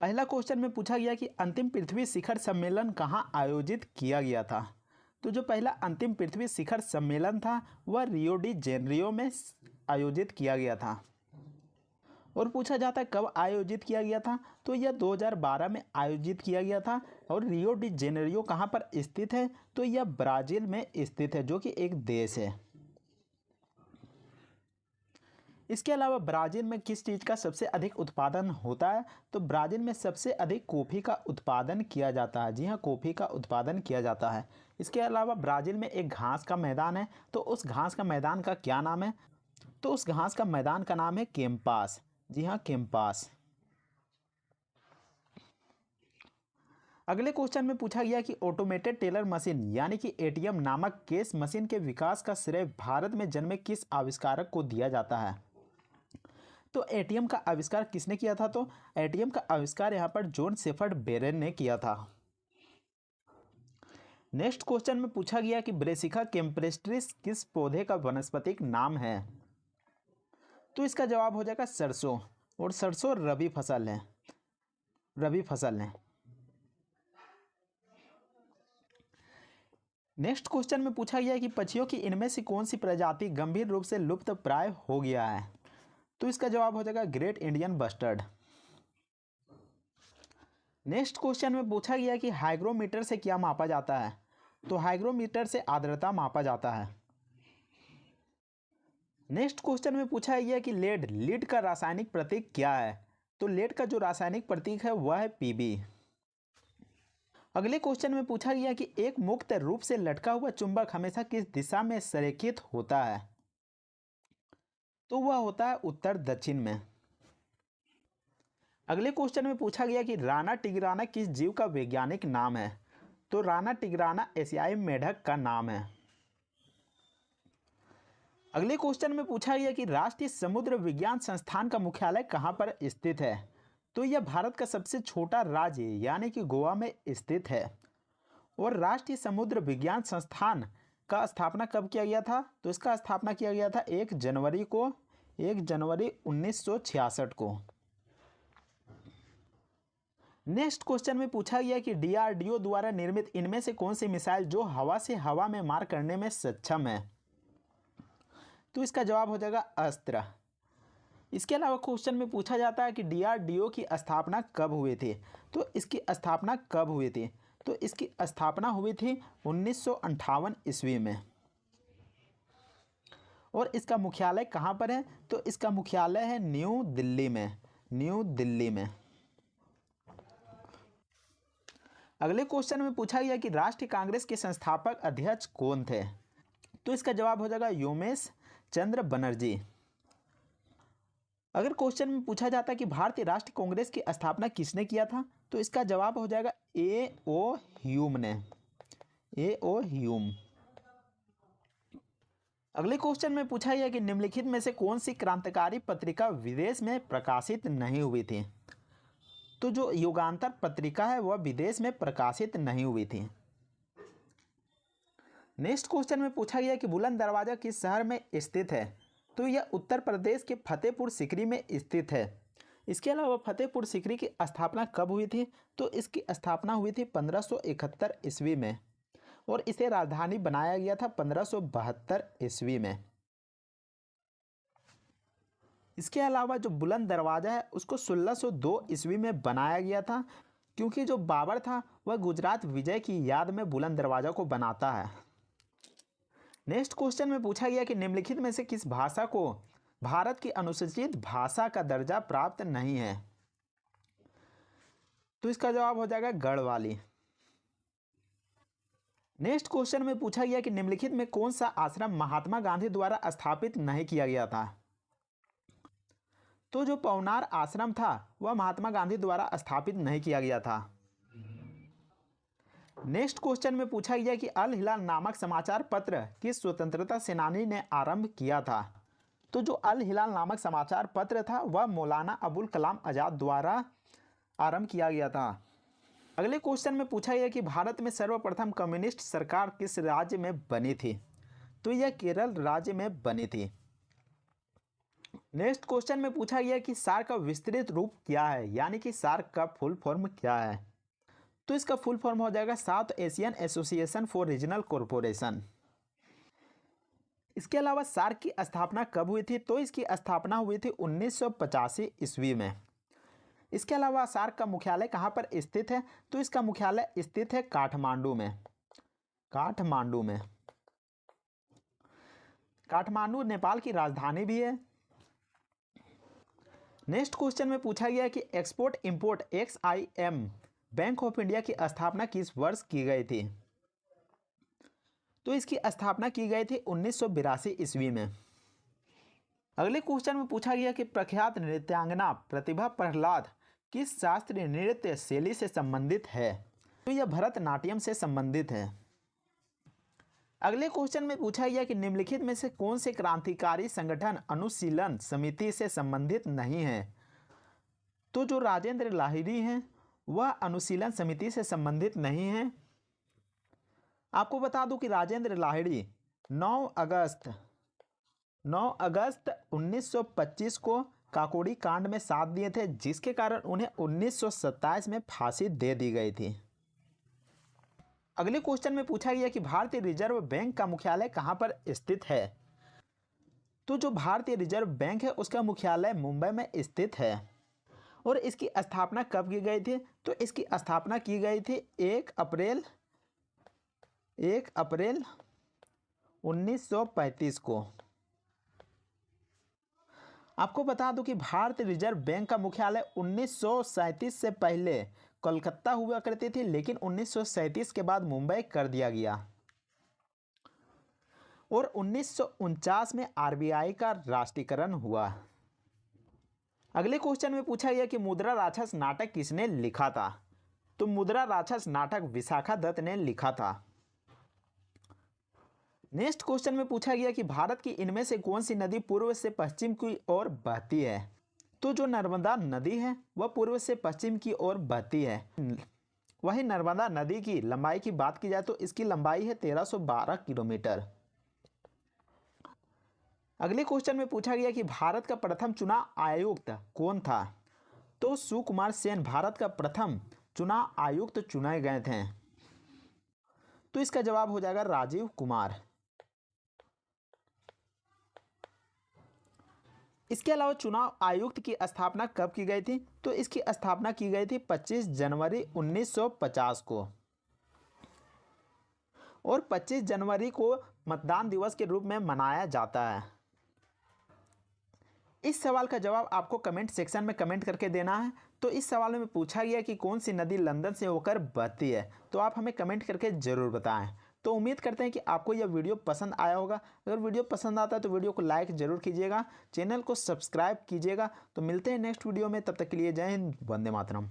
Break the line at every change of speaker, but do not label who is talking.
पहला क्वेश्चन में पूछा गया कि अंतिम पृथ्वी शिखर सम्मेलन कहाँ आयोजित किया गया था। तो जो पहला अंतिम पृथ्वी शिखर सम्मेलन था वह रियो डी जेनेरियो में आयोजित किया गया था। और पूछा जाता है कब आयोजित किया गया था, तो यह 2012 में आयोजित किया गया था। और रियो डी जेनेरियो कहाँ पर स्थित है, तो यह ब्राज़ील में स्थित है, जो कि एक देश है। इसके अलावा ब्राज़ील में किस चीज़ का सबसे अधिक उत्पादन होता है, तो ब्राज़ील में सबसे अधिक कॉफ़ी का उत्पादन किया जाता है। जी हाँ, कॉफ़ी का उत्पादन किया जाता है। इसके अलावा ब्राज़ील में एक घास का मैदान है, तो उस घास का मैदान का क्या नाम है, तो उस घास का मैदान का नाम है कैंपास। जी हाँ, कैंपास। अगले क्वेश्चन में पूछा गया कि ऑटोमेटेड टेलर मशीन यानी कि एटीएम नामक केस मशीन के विकास का श्रेय भारत में जन्मे किस आविष्कारक को दिया जाता है। तो एटीएम का आविष्कार किसने किया था, तो एटीएम का आविष्कार यहाँ पर जॉन शेफर्ड बेरेन ने किया था। नेक्स्ट क्वेश्चन में पूछा गया कि ब्रेसिका कैम्पेस्ट्रिस किस पौधे का वानस्पतिक नाम है। तो इसका जवाब हो जाएगा सरसों, और सरसों रबी फसल है, रबी फसल है। नेक्स्ट क्वेश्चन में पूछा गया कि पक्षियों की इनमें से कौन सी प्रजाति गंभीर रूप से लुप्त प्राय हो गया है। तो इसका जवाब हो जाएगा great Indian bustard. Next question में पूछा गया कि हाइग्रोमीटर से क्या मापा जाता है। तो हाइग्रोमीटर से आर्द्रता मापा जाता है। नेक्स्ट क्वेश्चन में पूछा गया कि लीड का रासायनिक प्रतीक क्या है। तो लीड का जो रासायनिक प्रतीक है वह है पीबी। अगले क्वेश्चन में पूछा गया कि एक मुक्त रूप से लटका हुआ चुंबक हमेशा किस दिशा में संरेखित होता है। तो वह होता है उत्तर दक्षिण में। अगले क्वेश्चन में पूछा गया कि राना टिग्राना किस जीव का वैज्ञानिक नाम है। तो राना टिग्राना एशियाई मेढक का नाम है। अगले क्वेश्चन में पूछा गया कि राष्ट्रीय समुद्र विज्ञान संस्थान का मुख्यालय कहाँ पर स्थित है। तो यह भारत का सबसे छोटा राज्य यानी कि गोवा में स्थित है। और राष्ट्रीय समुद्र विज्ञान संस्थान का स्थापना कब किया गया था। तो इसका स्थापना किया गया था 1 जनवरी 1966 को। नेक्स्ट क्वेश्चन में पूछा गया कि डीआरडीओ द्वारा निर्मित इनमें से कौन सी मिसाइल जो हवा से हवा में मार करने में सक्षम है। तो इसका जवाब हो जाएगा अस्त्र। इसके अलावा क्वेश्चन में पूछा जाता है कि डीआरडीओ की स्थापना कब हुई थी। तो इसकी स्थापना कब हुई थी। तो इसकी स्थापना हुई थी 1958 ईस्वी में। और इसका मुख्यालय कहाँ पर है। तो इसका मुख्यालय है न्यू दिल्ली में, न्यू दिल्ली में। अगले क्वेश्चन में पूछा गया कि राष्ट्रीय कांग्रेस के संस्थापक अध्यक्ष कौन थे। तो इसका जवाब हो जाएगा योमेश चंद्र बनर्जी। अगर क्वेश्चन में पूछा जाता है कि भारतीय राष्ट्रीय कांग्रेस की स्थापना किसने किया था। तो इसका जवाब हो जाएगा ए.ओ. ह्यूम ने, ए.ओ. ह्यूम। अगले क्वेश्चन में पूछा गया कि निम्नलिखित में से कौन सी क्रांतिकारी पत्रिका विदेश में प्रकाशित नहीं हुई थी। तो जो युगांतर पत्रिका है वह विदेश में प्रकाशित नहीं हुई थी। नेक्स्ट क्वेश्चन में पूछा गया कि बुलंद दरवाजा किस शहर में स्थित है। तो यह उत्तर प्रदेश के फतेहपुर सीकरी में स्थित है। इसके अलावा फतेहपुर सीकरी की स्थापना कब हुई थी। तो इसकी स्थापना हुई थी 1571 ईस्वी में। और इसे राजधानी बनाया गया था 1572 ईस्वी में। इसके अलावा जो बुलंद दरवाज़ा है उसको 1602 ईस्वी में बनाया गया था, क्योंकि जो बाबर था वह गुजरात विजय की याद में बुलंद दरवाज़ा को बनाता है। नेक्स्ट क्वेश्चन में पूछा गया कि निम्नलिखित में से किस भाषा को भारत की अनुसूचित भाषा का दर्जा प्राप्त नहीं है। तो इसका जवाब हो जाएगा गढ़वाली। नेक्स्ट क्वेश्चन में पूछा गया कि निम्नलिखित में कौन सा आश्रम महात्मा गांधी द्वारा स्थापित नहीं किया गया था। तो जो पवनार आश्रम था वह महात्मा गांधी द्वारा स्थापित नहीं किया गया था। नेक्स्ट क्वेश्चन में पूछा गया कि अल हिलाल नामक समाचार पत्र किस स्वतंत्रता सेनानी ने आरंभ किया था। तो जो अल हिलाल नामक समाचार पत्र था वह मौलाना अबुल कलाम आज़ाद द्वारा आरंभ किया गया था। अगले क्वेश्चन में पूछा गया कि भारत में सर्वप्रथम कम्युनिस्ट सरकार किस राज्य में बनी थी। तो यह केरल राज्य में बनी थी। नेक्स्ट क्वेश्चन में पूछा गया कि सार्क का विस्तृत रूप क्या है, यानी कि सार्क का फुल फॉर्म क्या है। तो इसका फुल फॉर्म हो जाएगा south Asian association for regional corporation. इसके अलावा सार्क की स्थापना कब हुई थी, तो इसकी स्थापना हुई थी 1985 ईस्वी में। इसके अलावा सार्क का मुख्यालय कहाँ पर स्थित है, तो इसका मुख्यालय स्थित है काठमांडू में। काठमांडू नेपाल की राजधानी भी है। नेक्स्ट क्वेश्चन में पूछा गया कि export import XIM bank of India की स्थापना किस वर्ष की गई थी, तो इसकी स्थापना की गई थी 1982 ईस्वी में। अगले क्वेश्चन में पूछा गया कि प्रख्यात नृत्यांगना प्रतिभा प्रहलाद किस शास्त्रीय नृत्य शैली से संबंधित है, तो यह भरतनाट्यम से संबंधित है। अगले क्वेश्चन में पूछा गया कि निम्नलिखित में से कौन से क्रांतिकारी संगठन अनुशीलन समिति से संबंधित नहीं है, तो जो राजेंद्र लाहिड़ी हैं वह अनुशीलन समिति से संबंधित नहीं है। आपको बता दूं कि राजेंद्र लाहिड़ी 9 अगस्त 1925 को काकोड़ी कांड में साथ दिए थे, जिसके कारण उन्हें 1927 में फांसी दे दी गई थी। अगले क्वेश्चन में पूछा गया कि भारतीय रिजर्व बैंक का मुख्यालय कहां पर स्थित है, तो जो भारतीय रिजर्व बैंक है उसका मुख्यालय मुंबई में स्थित है। और इसकी स्थापना कब की गई थी, तो इसकी स्थापना की गई थी 1 अप्रैल 1935 को। आपको बता दूं कि भारतीय रिजर्व बैंक का मुख्यालय 1937 से पहले कोलकाता हुआ करती थी, लेकिन 1937 के बाद मुंबई कर दिया गया। और 1949 में RBI का राष्ट्रीयकरण हुआ। अगले क्वेश्चन में पूछा गया कि मुद्रा राक्षस नाटक किसने लिखा था, तो मुद्रा राक्षस नाटक विशाखा दत्त ने लिखा था। नेक्स्ट क्वेश्चन में पूछा गया कि भारत की इनमें से कौन सी नदी पूर्व से पश्चिम की ओर बहती है, तो जो नर्मदा नदी है वह पूर्व से पश्चिम की ओर बहती है। वही नर्मदा नदी की लंबाई की बात की जाए तो इसकी लंबाई है 1312 किलोमीटर। अगले क्वेश्चन में पूछा गया कि भारत का प्रथम चुनाव आयुक्त कौन था, तो सुकुमार सेन भारत का प्रथम चुनाव आयुक्त चुने गए थे। तो इसका जवाब हो जाएगा राजीव कुमार। इसके अलावा चुनाव आयुक्त की स्थापना कब की गई थी, तो इसकी स्थापना की गई थी 25 जनवरी 1950 को। और 25 जनवरी को मतदान दिवस के रूप में मनाया जाता है। इस सवाल का जवाब आपको कमेंट सेक्शन में कमेंट करके देना है। तो इस सवाल में पूछा गया कि कौन सी नदी लंदन से होकर बहती है, तो आप हमें कमेंट करके ज़रूर बताएं। तो उम्मीद करते हैं कि आपको यह वीडियो पसंद आया होगा। अगर वीडियो पसंद आता है तो वीडियो को लाइक ज़रूर कीजिएगा, चैनल को सब्सक्राइब कीजिएगा। तो मिलते हैं नेक्स्ट वीडियो में, तब तक के लिए जय हिंद, वंदे मातरम।